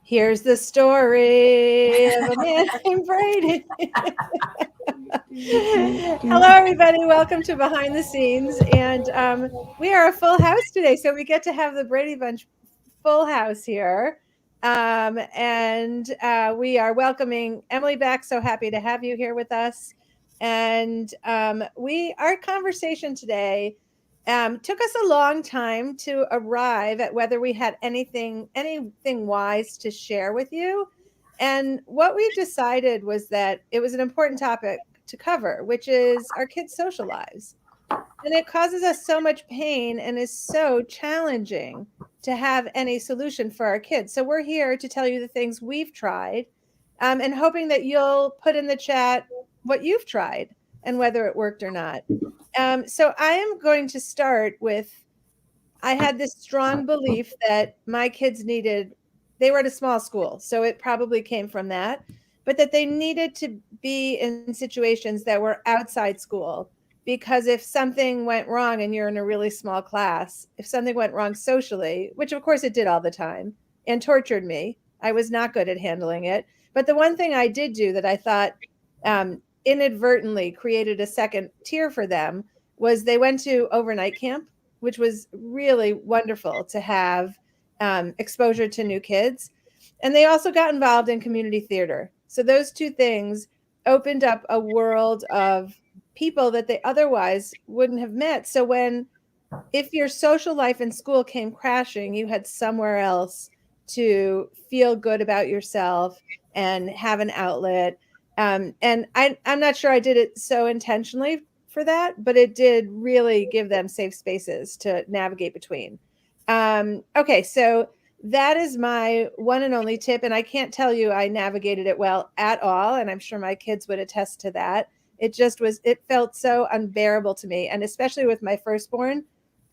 Here's the story of a man named Brady. Hello, everybody. Welcome to Behind the Scenes. And we are a full house today. So we get to have the Brady Bunch full house here. And we are welcoming Emily back. So happy to have you here with us. And our conversation today took us a long time to arrive at whether we had anything wise to share with you. And what we decided was that it was an important topic to cover, which is our kids' social lives. And it causes us so much pain and is so challenging to have any solution for our kids. So we're here to tell you the things we've tried, and hoping that you'll put in the chat what you've tried and whether it worked or not. So I am going to start with, I had this strong belief that my kids they were at a small school, so it probably came from that, but that they needed to be in situations that were outside school, because if something went wrong and you're in a really small class, if something went wrong socially, which of course it did all the time and tortured me, I was not good at handling it. But the one thing I did do that I thought inadvertently created a second tier for them was they went to overnight camp, which was really wonderful to have exposure to new kids. And they also got involved in community theater. So those two things opened up a world of people that they otherwise wouldn't have met. So if your social life in school came crashing, you had somewhere else to feel good about yourself and have an outlet. And I'm not sure I did it so intentionally for that, but it did really give them safe spaces to navigate between. Okay, so that is my one and only tip. And I can't tell you I navigated it well at all. And I'm sure my kids would attest to that. It felt so unbearable to me. And especially with my firstborn,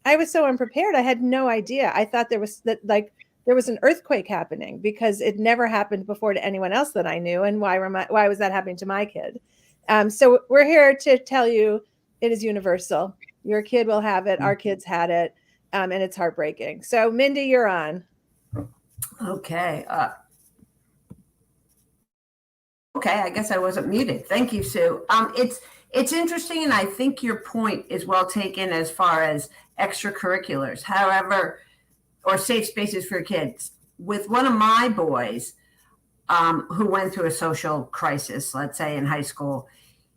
I was so unprepared. I had no idea. I thought there was an earthquake happening, because it never happened before to anyone else that I knew. And why was that happening to my kid? So we're here to tell you it is universal. Your kid will have it. Our kids had it. And it's heartbreaking. So Mindy, you're on. Okay. I guess I wasn't muted. Thank you, Sue. It's interesting, and I think your point is well taken as far as extracurriculars, however, or safe spaces for kids. With one of my boys, who went through a social crisis, let's say in high school,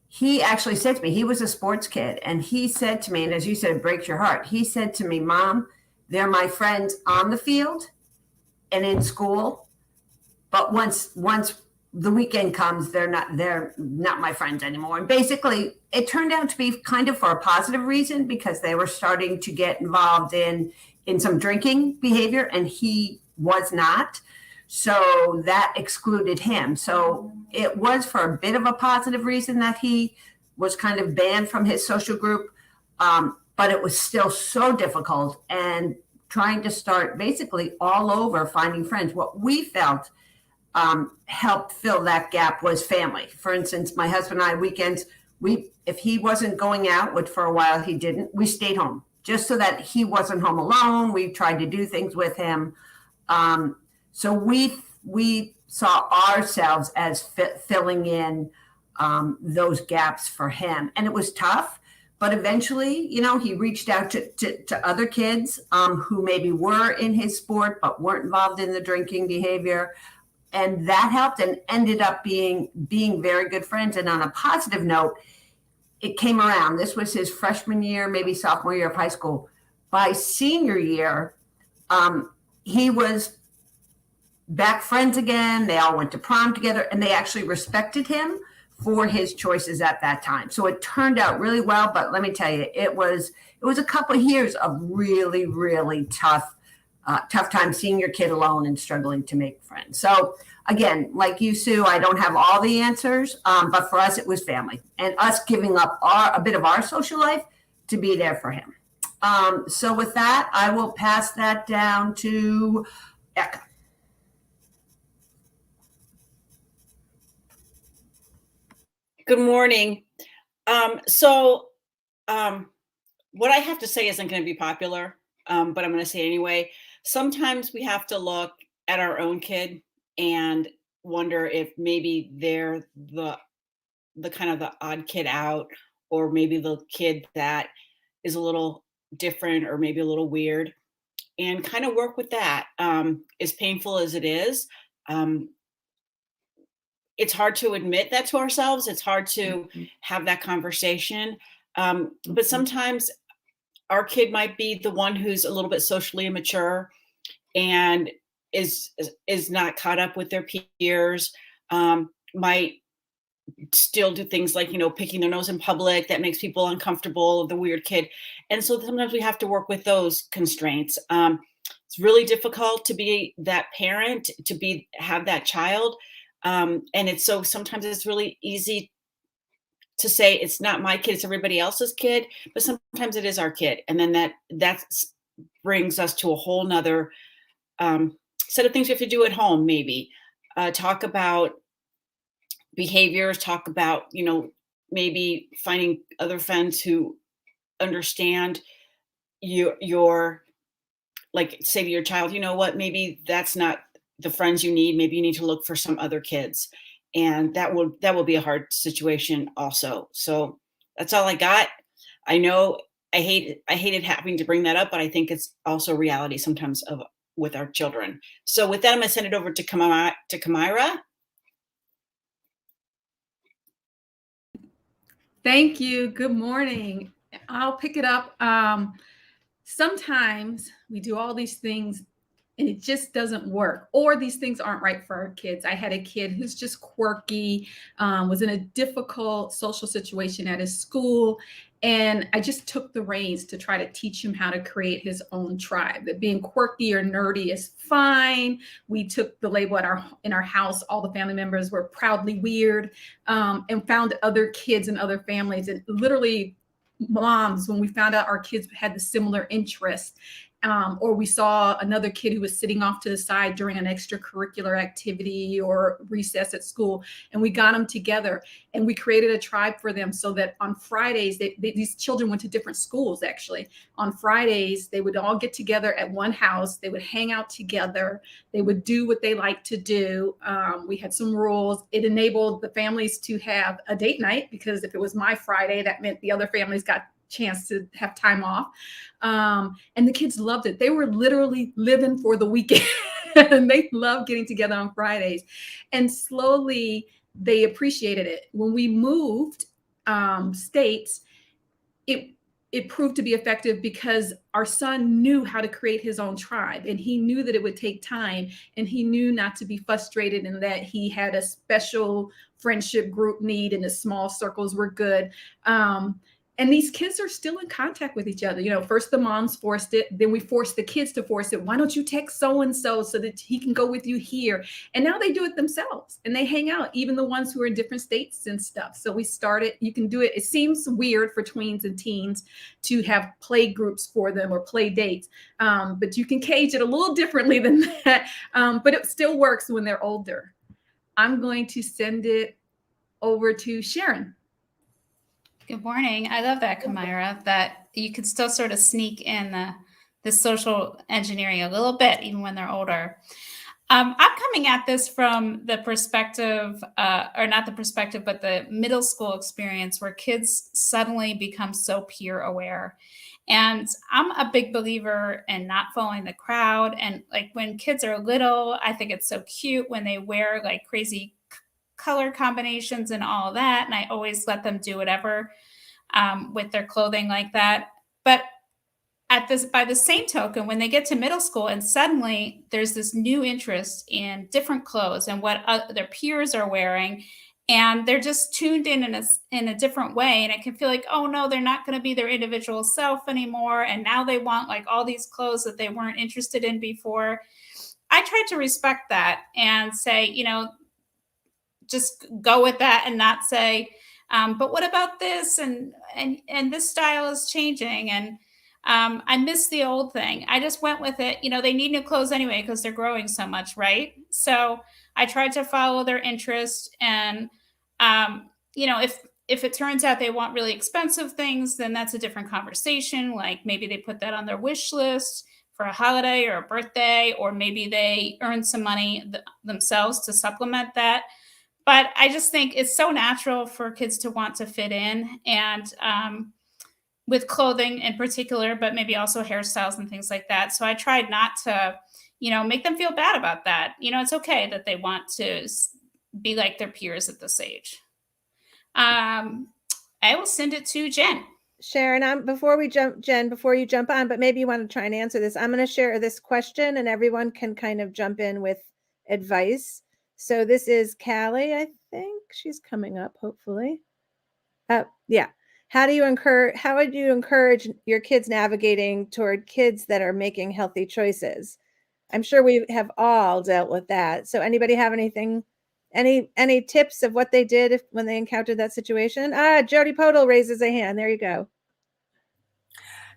he actually said to me, he was a sports kid, and he said to me, and as you said, it breaks your heart. He said to me, "Mom, they're my friends on the field and in school, but once the weekend comes, they're not my friends anymore." And basically, it turned out to be kind of for a positive reason, because they were starting to get involved in some drinking behavior, and he was not. So that excluded him. So it was for a bit of a positive reason that he was kind of banned from his social group. But it was still so difficult, and trying to start basically all over finding friends. What we felt helped fill that gap was family. For instance, my husband and I, weekends, if he wasn't going out, which for a while he didn't, we stayed home just so that he wasn't home alone. We tried to do things with him. So we saw ourselves as filling in those gaps for him. And it was tough, but eventually, he reached out to other kids who maybe were in his sport, but weren't involved in the drinking behavior. And that helped, and ended up being very good friends. And on a positive note, it came around. This was his freshman year, maybe sophomore year of high school. By senior year, he was back friends again. They all went to prom together, and they actually respected him for his choices at that time. So it turned out really well. But let me tell you, it was a couple of years of really, really tough time seeing your kid alone and struggling to make friends. So again, like you, Sue, I don't have all the answers, but for us, it was family and us giving up a bit of our social life to be there for him. So with that, I will pass that down to Eka. Good morning. What I have to say isn't going to be popular, but I'm going to say it anyway. Sometimes we have to look at our own kid and wonder if maybe they're the kind of the odd kid out, or maybe the kid that is a little different or maybe a little weird, and kind of work with that. As painful as it is, um, it's hard to admit that to ourselves. It's hard to Mhm. have that conversation. But sometimes our kid might be the one who's a little bit socially immature and is not caught up with their peers. Might still do things like, picking their nose in public that makes people uncomfortable, the weird kid. And so sometimes we have to work with those constraints. It's really difficult to be that parent, to have that child. And it's so sometimes it's really easy to say it's not my kid, it's everybody else's kid, but sometimes it is our kid. And then that brings us to a whole nother set of things we have to do at home, maybe. Talk about behaviors, talk about, maybe finding other friends who understand your like, say to your child, you know what, maybe that's not the friends you need. Maybe you need to look for some other kids. And that will be a hard situation also. So that's all I got. I know I hated having to bring that up, but I think it's also reality sometimes of with our children. So with that, I'm gonna send it over to Kamira. Thank you. Good morning. I'll pick it up. Sometimes we do all these things and it just doesn't work, or these things aren't right for our kids. I had a kid who's just quirky, was in a difficult social situation at his school. And I just took the reins to try to teach him how to create his own tribe. That being quirky or nerdy is fine. We took the label in our house. All the family members were proudly weird, and found other kids and other families. And literally, moms, when we found out our kids had the similar interests, or we saw another kid who was sitting off to the side during an extracurricular activity or recess at school, and we got them together and we created a tribe for them, so that on Fridays, these children went to different schools. Actually, on Fridays, they would all get together at one house. They would hang out together. They would do what they like to do. We had some rules. It enabled the families to have a date night, because if it was my Friday, that meant the other families got chance to have time off. And the kids loved it. They were literally living for the weekend. And they loved getting together on Fridays. And slowly they appreciated it. When we moved states, it proved to be effective, because our son knew how to create his own tribe, and he knew that it would take time, and he knew not to be frustrated, and that he had a special friendship group need and the small circles were good. And these kids are still in contact with each other. First the moms forced it, then we forced the kids to force it. Why don't you text so-and-so so that he can go with you here? And now they do it themselves, and they hang out, even the ones who are in different states and stuff. So we started, you can do it. It seems weird for tweens and teens to have play groups for them or play dates, but you can cage it a little differently than that. But it still works when they're older. I'm going to send it over to Sharon. Good morning. I love that, Kamira, that you could still sort of sneak in the social engineering a little bit, even when they're older. I'm coming at this from the perspective, or not the perspective, but the middle school experience, where kids suddenly become so peer aware. And I'm a big believer in not following the crowd. And like when kids are little, I think it's so cute when they wear like crazy color combinations and all of that. And I always let them do whatever with their clothing like that. But by the same token, when they get to middle school and suddenly there's this new interest in different clothes and what their peers are wearing, and they're just tuned in a different way, and it can feel like, oh no, they're not going to be their individual self anymore, and now they want like all these clothes that they weren't interested in before. I try to respect that and say, just go with that and not say, but what about this? And this style is changing. And I miss the old thing. I just went with it. They need new clothes anyway, because they're growing so much, right? So I tried to follow their interest. And, if it turns out they want really expensive things, then that's a different conversation. Like maybe they put that on their wish list for a holiday or a birthday, or maybe they earn some money themselves to supplement that. But I just think it's so natural for kids to want to fit in, and with clothing in particular, but maybe also hairstyles and things like that. So I tried not to, make them feel bad about that. It's okay that they want to be like their peers at this age. I will send it to Jen. Sharon, before you jump on, but maybe you want to try and answer this. I'm going to share this question and everyone can kind of jump in with advice. So this is Callie, I think she's coming up, hopefully. Yeah. How would you encourage your kids navigating toward kids that are making healthy choices? I'm sure we have all dealt with that. So anybody have anything, any tips of what they did when they encountered that situation? Jody Podol raises a hand. There you go.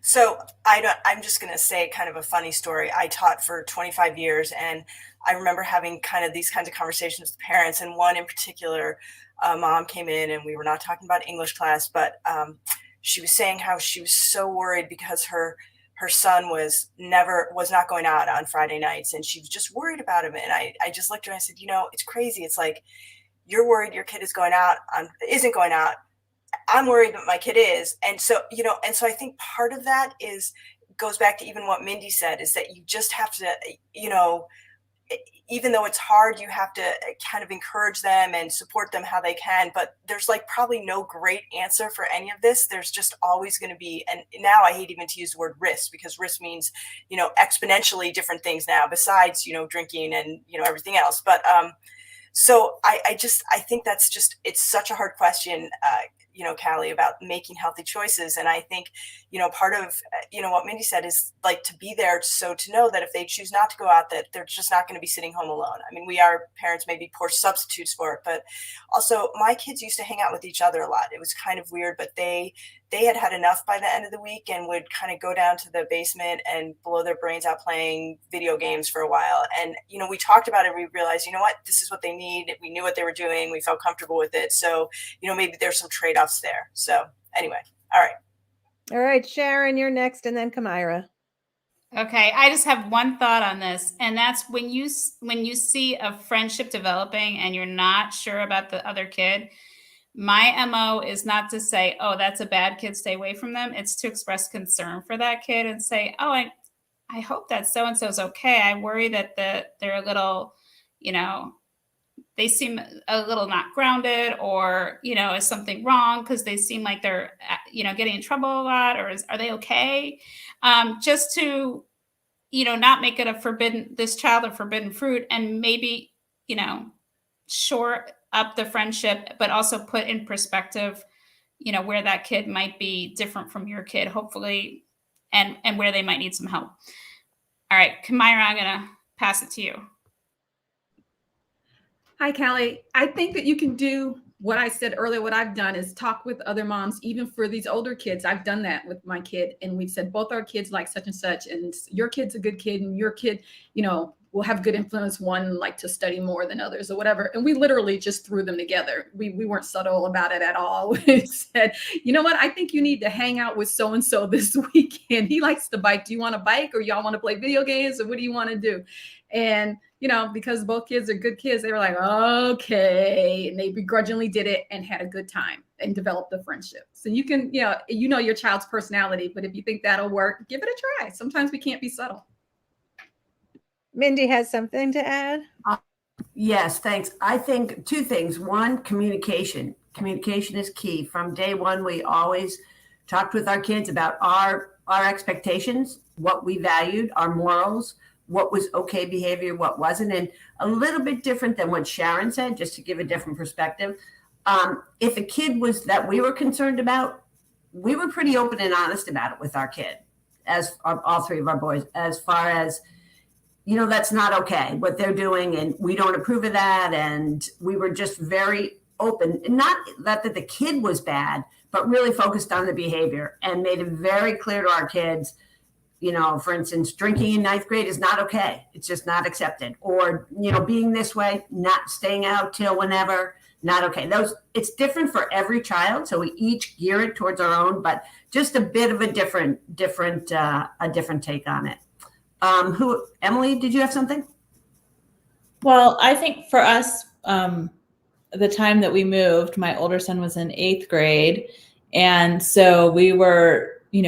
So I'm just going to say kind of a funny story. I taught for 25 years, and I remember having kind of these kinds of conversations with parents. And one in particular, mom came in, and we were not talking about English class, but she was saying how she was so worried because her son was not going out on Friday nights, and she was just worried about him. And I just looked at her and I said, it's crazy. It's like, you're worried your kid isn't going out. I'm worried that my kid is. And so, I think part of that goes back to even what Mindy said, is that you just have to, even though it's hard, you have to kind of encourage them and support them how they can. But there's probably no great answer for any of this. There's just always going to be, and now I hate even to use the word risk, because risk means, exponentially different things now besides, drinking and, everything else. But so I think it's such a hard question, Callie, about making healthy choices. And I think, part of, what Mindy said is to be there. So to know that if they choose not to go out, that they're just not going to be sitting home alone. I mean, we are parents, maybe poor substitutes for it, but also my kids used to hang out with each other a lot. It was kind of weird, but they had enough by the end of the week and would kind of go down to the basement and blow their brains out playing video games for a while. And, we talked about it. We realized, what, this is what they need. We knew what they were doing. We felt comfortable with it. So, maybe there's some trade-offs there. So anyway, all right. All right, Sharon, you're next, and then Kamira. Okay, I just have one thought on this, and that's when you see a friendship developing and you're not sure about the other kid, my MO is not to say, oh, that's a bad kid, stay away from them. It's to express concern for that kid and say, oh, I hope that so-and-so's okay. I worry that they're a little, they seem a little not grounded, or, is something wrong because they seem like they're, getting in trouble a lot, or are they okay? Just to, not make it this child a forbidden fruit, and maybe, shore up the friendship, but also put in perspective, where that kid might be different from your kid, hopefully, and where they might need some help. All right, Kamira, I'm going to pass it to you. Hi, Callie. I think that you can do what I said earlier. What I've done is talk with other moms, even for these older kids. I've done that with my kid, and we've said both our kids like such and such, and your kid's a good kid, and your kid, will have good influence. One like to study more than others, or whatever. And we literally just threw them together. We weren't subtle about it at all. We said, you know what? I think you need to hang out with so and so this weekend. He likes to bike. Do you want to bike, or y'all want to play video games, or what do you want to do? And because both kids are good kids, they were like, okay. And they begrudgingly did it and had a good time and developed a friendship. So you can, your child's personality, but if you think that'll work, give it a try. Sometimes we can't be subtle. Mindy has something to add. Yes, thanks. I think two things. One, communication. Communication is key. From day one, we always talked with our kids about our expectations, what we valued, our morals, what was okay behavior, what wasn't. And a little bit different than what Sharon said, just to give a different perspective. If a kid was that we were concerned about, we were pretty open and honest about it with our kid, as all three of our boys, as far as, that's not okay what they're doing, and we don't approve of that. And we were just very open, and not that the kid was bad, but really focused on the behavior and made it very clear to our kids, for instance, drinking in 9th grade is not okay. It's just not accepted. Or, being this way, not staying out till whenever, not okay. It's different for every child. So we each gear it towards our own, but just a bit of a different take on it. Emily, did you have something? Well, I think for us, the time that we moved, my older son was in 8th grade. And so we were, we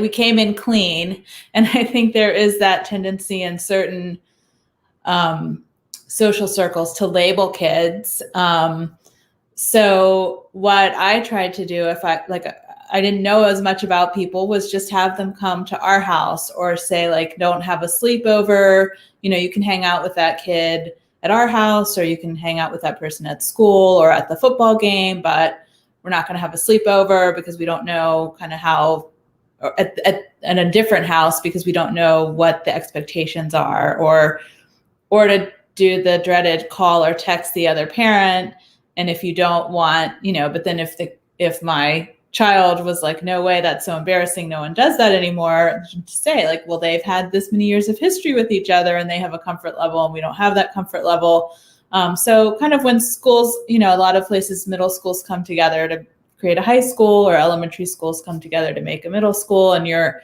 came in clean. And I think there is that tendency in certain social circles to label kids. So what I tried to do, if I didn't know as much about people, was just have them come to our house, or say, like, don't have a sleepover. You can hang out with that kid at our house, or you can hang out with that person at school or at the football game, but we're not going to have a sleepover because we don't know kind of how, or at a different house because we don't know what the expectations are, or to do the dreaded call or text the other parent. And if you don't want, but then if my child was like, no way, that's so embarrassing, no one does that anymore, to say, like, well, they've had this many years of history with each other and they have a comfort level and we don't have that comfort level. So kind of when schools, a lot of places, middle schools come together to create a high school, or elementary schools come together to make a middle school, and you're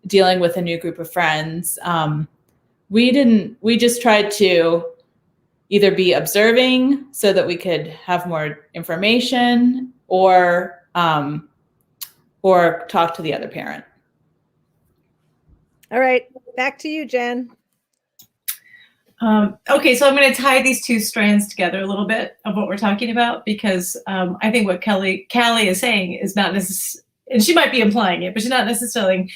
dealing with a new group of friends. We just tried to either be observing so that we could have more information, or talk to the other parent. All right, back to you, Jen. Okay, so I'm going to tie these two strands together a little bit of what we're talking about, because I think what Callie is saying is not necessarily, and she might be implying it, but she's not necessarily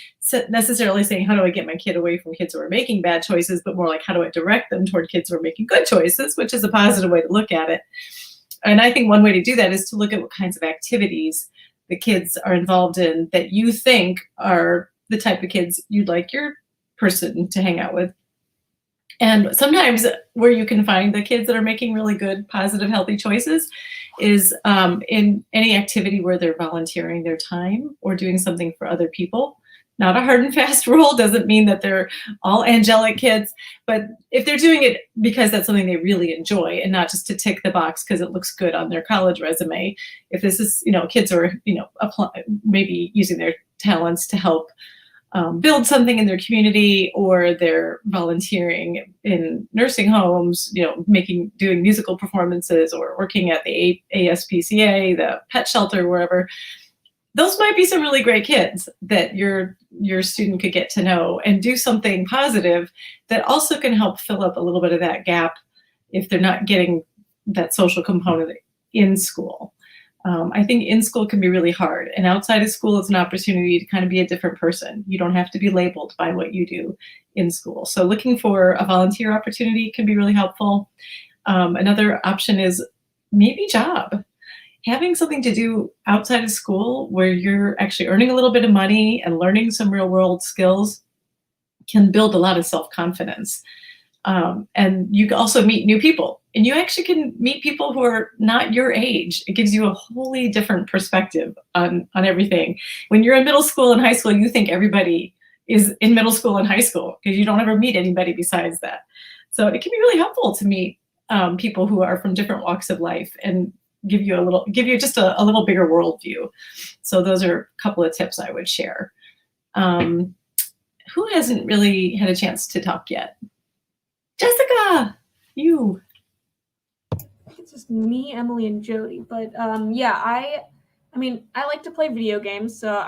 saying, how do I get my kid away from kids who are making bad choices, but more like, how do I direct them toward kids who are making good choices, which is a positive way to look at it. And I think one way to do that is to look at what kinds of activities the kids are involved in that you think are the type of kids you'd like your person to hang out with. And sometimes where you can find the kids that are making really good, positive, healthy choices is in any activity where they're volunteering their time or doing something for other people. Not a hard and fast rule, doesn't mean that they're all angelic kids, but if they're doing it because that's something they really enjoy and not just to tick the box because it looks good on their college resume, if this is, kids are, maybe using their talents to help build something in their community, or they're volunteering in nursing homes, doing musical performances, or working at the ASPCA, the pet shelter, wherever. Those might be some really great kids that your student could get to know and do something positive that also can help fill up a little bit of that gap if they're not getting that social component in school. I think in school can be really hard, and outside of school it's an opportunity to kind of be a different person. You don't have to be labeled by what you do in school. So looking for a volunteer opportunity can be really helpful. Another option is maybe job. Having something to do outside of school where you're actually earning a little bit of money and learning some real world skills can build a lot of self-confidence. And you can also meet new people, and you actually can meet people who are not your age. It gives you a wholly different perspective on everything. When you're in middle school and high school, you think everybody is in middle school and high school because you don't ever meet anybody besides that. So it can be really helpful to meet people who are from different walks of life and give you just a little bigger worldview. So those are a couple of tips I would share. Who hasn't really had a chance to talk yet? Jessica, you. It's just me, Emily, and Jody. But yeah, I like to play video games. So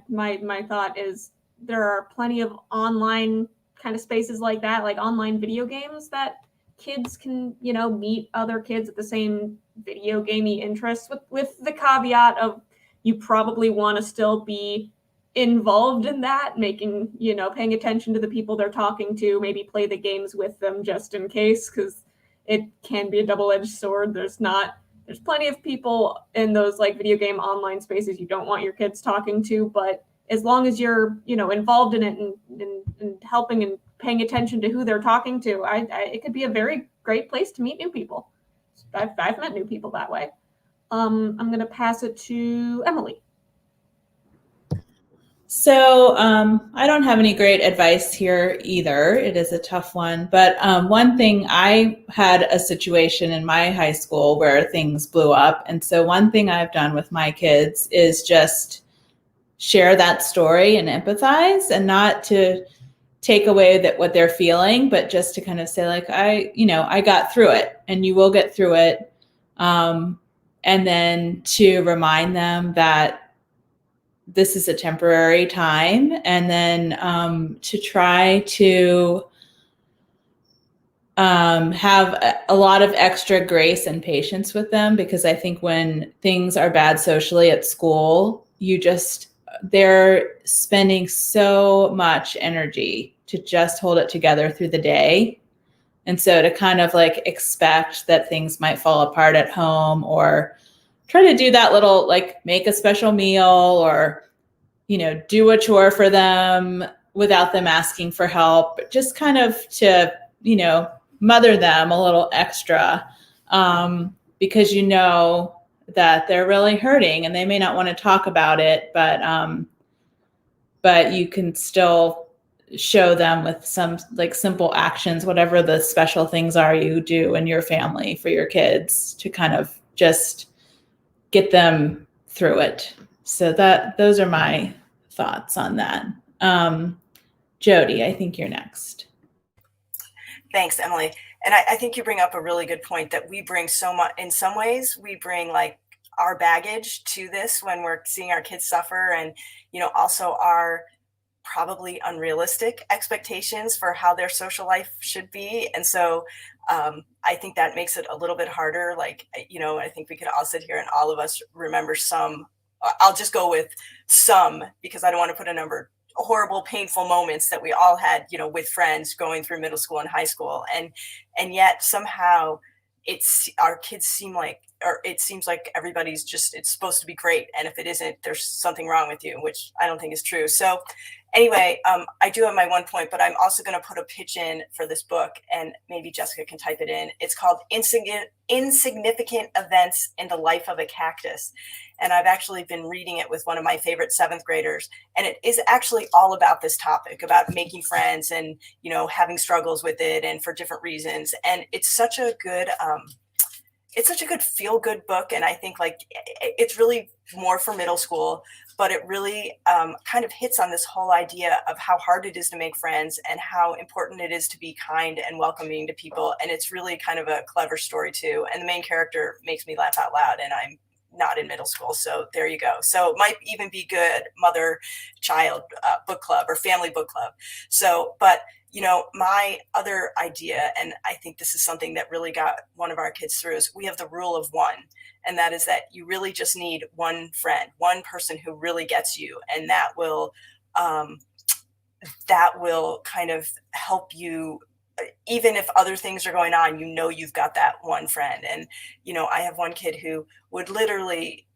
my thought is there are plenty of online kind of spaces like that, like online video games that kids can, meet other kids at the same video gamey interests, with the caveat of you probably want to still be involved in that, paying attention to the people they're talking to, maybe play the games with them just in case, because it can be a double-edged sword. There's plenty of people in those like video game online spaces you don't want your kids talking to, but as long as you're, involved in it and helping and paying attention to who they're talking to, it could be a very great place to meet new people. I've met new people that way. I'm going to pass it to Emily. So I don't have any great advice here either. It is a tough one. But one thing, I had a situation in my high school where things blew up. And so one thing I've done with my kids is just share that story and empathize, and not to take away that what they're feeling, but just to kind of say like, I got through it and you will get through it. And then to remind them that this is a temporary time, and then to try to have a lot of extra grace and patience with them, because I think when things are bad socially at school, they're spending so much energy to just hold it together through the day. And so to kind of like expect that things might fall apart at home, or try to do that little, like make a special meal, or, do a chore for them without them asking for help, just kind of to, mother them a little extra, because that they're really hurting and they may not want to talk about it, but you can still show them with some like simple actions, whatever the special things are you do in your family for your kids, to kind of just get them through it. So those are my thoughts on that. Jody, I think you're next. Thanks, Emily. And I think you bring up a really good point, that we bring so much, in some ways, we bring like our baggage to this when we're seeing our kids suffer, and, also our probably unrealistic expectations for how their social life should be. And so I think that makes it a little bit harder. Like, I think we could all sit here and all of us remember I'll just go with some, because I don't want to put a number, horrible, painful moments that we all had, with friends going through middle school and high school. And yet somehow our kids seem like, or it seems like everybody's it's supposed to be great. And if it isn't, there's something wrong with you, which I don't think is true. So anyway, I do have my one point, but I'm also going to put a pitch in for this book, and maybe Jessica can type it in. It's called Insignificant Events in the Life of a Cactus. And I've actually been reading it with one of my favorite 7th graders. And it is actually all about this topic, about making friends and, having struggles with it, and for different reasons. And it's such a good, feel-good book. And I think like it's really more for middle school, but it really kind of hits on this whole idea of how hard it is to make friends, and how important it is to be kind and welcoming to people. And it's really kind of a clever story too. And the main character makes me laugh out loud, and I'm not in middle school. So there you go. So it might even be good mother-child book club or family book club. So, but my other idea, and I think this is something that really got one of our kids through, is we have the rule of one. And that is that you really just need one friend, one person who really gets you. And that will kind of help you, even if other things are going on, you've got that one friend. And, I have one kid who would literally,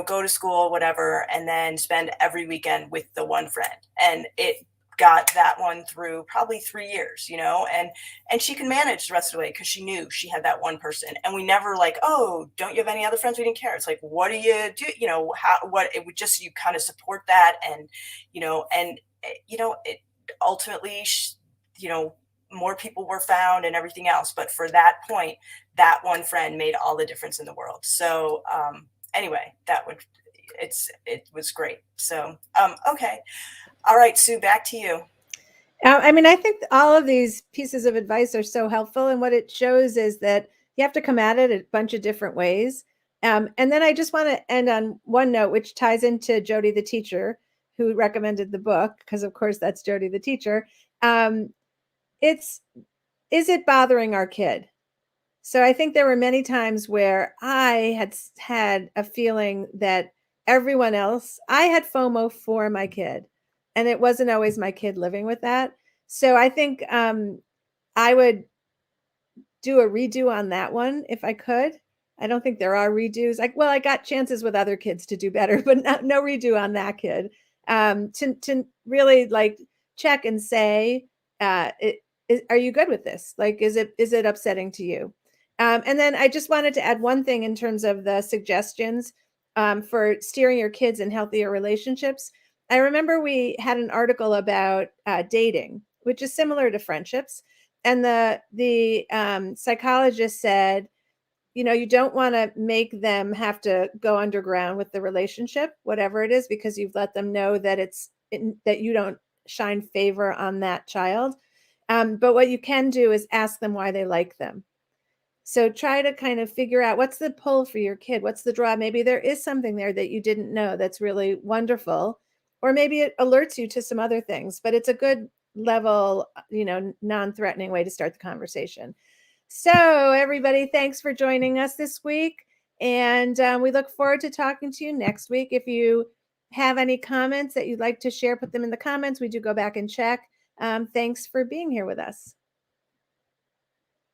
go to school, whatever, and then spend every weekend with the one friend. And it got that one through probably 3 years, and she can manage the rest of the way because she knew she had that one person. And we never like, oh, don't you have any other friends? We didn't care. It's like, what do you do? It would just, you kind of support that. And, it ultimately, more people were found and everything else. But for that point, that one friend made all the difference in the world. So anyway, it was great. So, okay. All right, Sue, back to you. I think all of these pieces of advice are so helpful. And what it shows is that you have to come at it a bunch of different ways. And then I just want to end on one note, which ties into Jody the teacher, who recommended the book, because of course that's Jody the teacher. Is it bothering our kid? So I think there were many times where I had a feeling that everyone else, I had FOMO for my kid, and it wasn't always my kid living with that. So I think I would do a redo on that one if I could. I don't think there are redos. I got chances with other kids to do better, but no redo on that kid. To really like check and say, are you good with this? Like, is it upsetting to you? And then I just wanted to add one thing in terms of the suggestions for steering your kids in healthier relationships. I remember we had an article about dating, which is similar to friendships. And the psychologist said, you don't want to make them have to go underground with the relationship, whatever it is, because you've let them know that that you don't shine favor on that child. But what you can do is ask them why they like them. So try to kind of figure out what's the pull for your kid. What's the draw? Maybe there is something there that you didn't know that's really wonderful, or maybe it alerts you to some other things, but it's a good level, non-threatening way to start the conversation. So everybody, thanks for joining us this week. And we look forward to talking to you next week. If you have any comments that you'd like to share, put them in the comments. We do go back and check. Thanks for being here with us.